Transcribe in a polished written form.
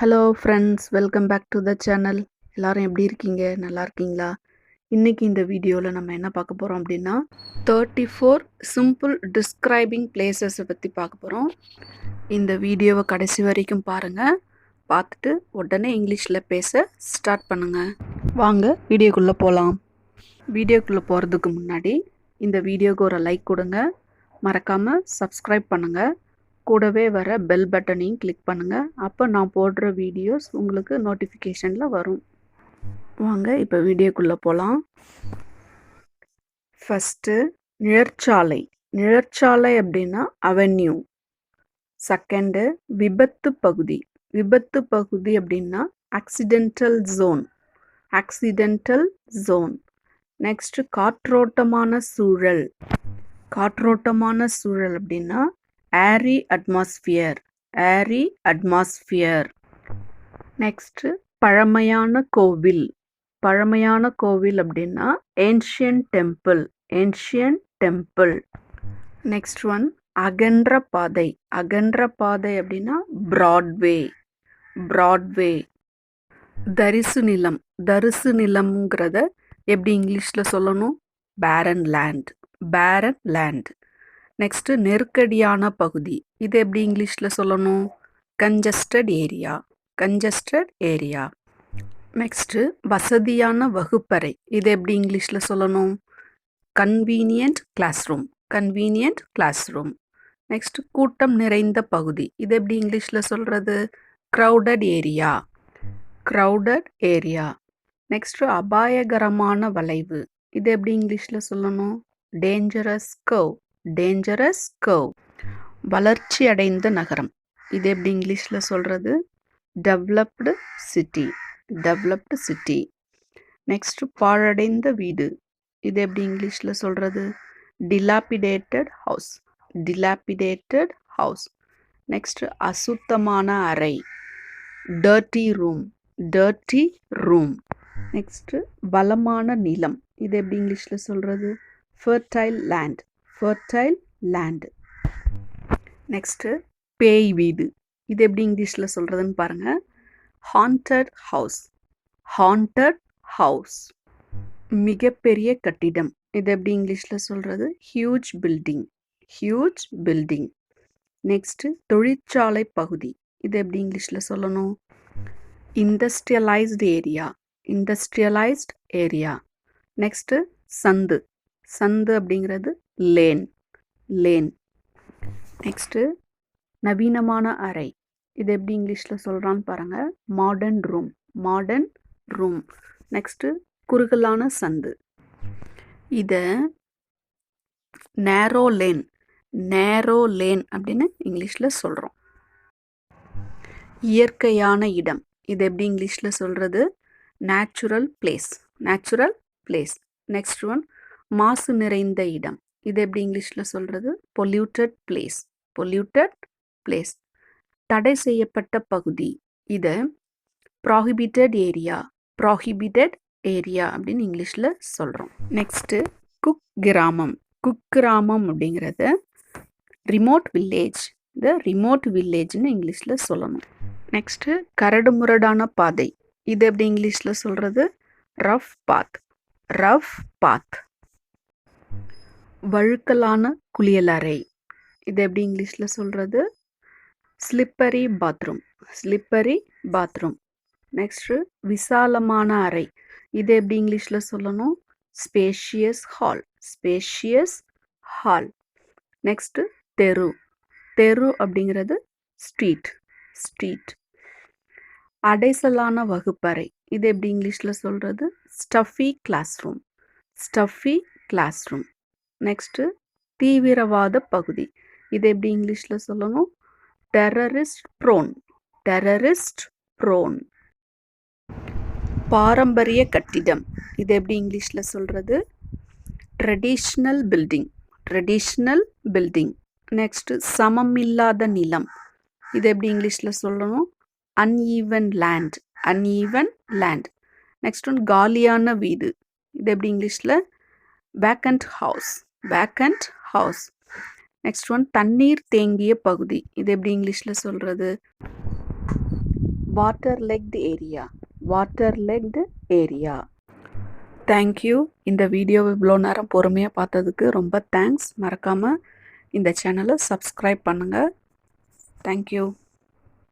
Hello friends, welcome back to the channel. எல்லாரும் எப்படி இருக்கீங்க? நல்லா இருக்கீங்களா? இன்னைக்கு இந்த வீடியோவில் நம்ம என்ன பார்க்க போகிறோம் அப்படின்னா 34 சிம்பிள் டிஸ்கிரைபிங் பிளேசஸை பற்றி பார்க்க போகிறோம். இந்த வீடியோவை கடைசி வரைக்கும் பாருங்கள். பார்த்துட்டு உடனே இங்கிலீஷில் பேச ஸ்டார்ட் பண்ணுங்கள். வாங்க வீடியோக்குள்ளே போகலாம். வீடியோக்குள்ளே போகிறதுக்கு முன்னாடி இந்த வீடியோவுக்கு ஒரு லைக் கொடுங்க. மறக்காமல் சப்ஸ்கிரைப் பண்ணுங்கள். கூடவே வர பெல் பட்டனையும் கிளிக் பண்ணுங்கள். அப்போ நான் போடுற வீடியோஸ் உங்களுக்கு நோட்டிஃபிகேஷனில் வரும். வாங்க இப்போ வீடியோக்குள்ளே போகலாம். ஃபஸ்ட்டு நிழற்சாலை. நிழற்சாலை அப்படின்னா அவென்யூ. செகண்டு விபத்து பகுதி. விபத்து பகுதி அப்படின்னா accidental zone. Accidental zone. Next காற்றோட்டமான சூழல். காற்றோட்டமான சூழல் அப்படின்னா ஏரி அட்மாஸ்பியர். ஏரி அட்மாஸ்பியர். நெக்ஸ்ட்டு பழமையான கோவில். பழமையான கோவில் அப்படின்னா ancient temple. Ancient temple. Next one அகன்ற பாதை. அகன்ற பாதை அப்படின்னா பிராட்வே. பிராட்வே. தரிசு நிலம். தரிசு நிலம்ங்கிறத எப்படி இங்கிலீஷில் சொல்லணும்? பேரன் லேண்ட். பேரன் லேண்ட். நெக்ஸ்ட்டு நெருக்கடியான பகுதி. இது எப்படி இங்கிலீஷில் சொல்லணும்? Congested area. Congested area. Next வசதியான வகுப்பறை. இது எப்படி இங்கிலீஷில் சொல்லணும்? Convenient classroom. Convenient class room. Next கூட்டம் நிறைந்த பகுதி. இது எப்படி இங்கிலீஷில் சொல்கிறது? Crowded area. Crowded area. Next அபாயகரமான வளைவு. இது எப்படி இங்கிலீஷில் சொல்லணும்? Dangerous curve. Dangerous curve. வளர்ச்சி அடைந்த நகரம். இது எப்படி இங்கிலீஷில் சொல்கிறது? Developed city. Developed city. Next பாழடைந்த வீடு. இது எப்படி இங்கிலீஷில் சொல்கிறது? Dilapidated house. Dilapidated house. Next அசுத்தமான அறை. Dirty room. Dirty room. Next வளமான நிலம். இது எப்படி இங்கிலீஷில் சொல்கிறது? Fertile land. Fertile land. Next பேய் வீடு. இது எப்படி இங்கிலீஷில் சொல்கிறதுன்னு பாருங்கள். Haunted house. Haunted house. மிகப்பெரிய கட்டிடம். இது எப்படி இங்கிலீஷில் சொல்கிறது? Huge building. Huge building. Next தொழிற்சாலை பகுதி. இது எப்படி இங்கிலீஷில் சொல்லணும்? Industrialised area. Industrialised area. Next சந்து. சந்து அப்படிங்கிறது லேன். லேன். நெக்ஸ்ட்டு நவீனமான அறை. இது எப்படி இங்கிலீஷில் சொல்கிறான்னு பாருங்கள். Modern room. Modern room. Next குறுகலான சந்து. இதை நேரோ லேன். நேரோ லேன் அப்படின்னு இங்கிலீஷில் சொல்கிறோம். இயற்கையான இடம். இது எப்படி இங்கிலீஷில் சொல்கிறது? Natural place. Natural place. Next one மாசு நிறைந்த இடம். இது எப்படி இங்கிலீஷில் சொல்கிறது? Polluted place. Polluted place. தடை செய்யப்பட்ட பகுதி. இதை ப்ராஹிபிட்டட் ஏரியா. ப்ராஹிபிட்டட் ஏரியா அப்படின்னு இங்கிலீஷில் சொல்கிறோம். நெக்ஸ்ட்டு குக் கிராமம். குக் கிராமம் அப்படிங்கிறத ரிமோட் வில்லேஜ். இதை ரிமோட் வில்லேஜ்னு இங்கிலீஷில் சொல்லணும். நெக்ஸ்ட்டு கரடுமுரடான பாதை. இது எப்படி இங்கிலீஷில் சொல்கிறது? ரஃப் பாத். ரஃப் பாத். வழுக்கலான குளியலறை. இது எப்படி இங்கிலீஷில் சொல்கிறது? Slippery bathroom. Slippery bathroom. Next விசாலமான அறை. இது எப்படி இங்கிலீஷில் சொல்லணும்? Spacious hall. Spacious hall. Next தெரு. தெரு அப்படிங்கிறது ஸ்ட்ரீட். ஸ்ட்ரீட். அடைசலான வகுப்பறை. இது எப்படி இங்கிலீஷில் சொல்கிறது? Stuffy class room. Stuffy class room. Next தீவிரவாத பகுதி. இது எப்படி இங்கிலீஷில் சொல்லணும்? Terrorist prone. Terrorist prone. பாரம்பரிய கட்டிடம். இது எப்படி இங்கிலீஷில் சொல்கிறது? Traditional building. Traditional building. Next சமமில்லாத நிலம். இது எப்படி இங்கிலீஷில் சொல்லணும்? Uneven land. Uneven land. Next one காலியான வீடு. இது எப்படி இங்கிலீஷில்? Vacant house. Vacant house. Next one தண்ணீர் தேங்கிய பகுதி. இது எப்படி இங்கிலீஷில் சொல்கிறது? water-legged area. Water-legged area. Thank you. இந்த வீடியோவை இவ்வளோ நேரம் பொறுமையாக பார்த்ததுக்கு ரொம்ப தேங்க்ஸ். மறக்காமல் இந்த சேனலை சப்ஸ்கிரைப் பண்ணுங்கள். தேங்க்யூ.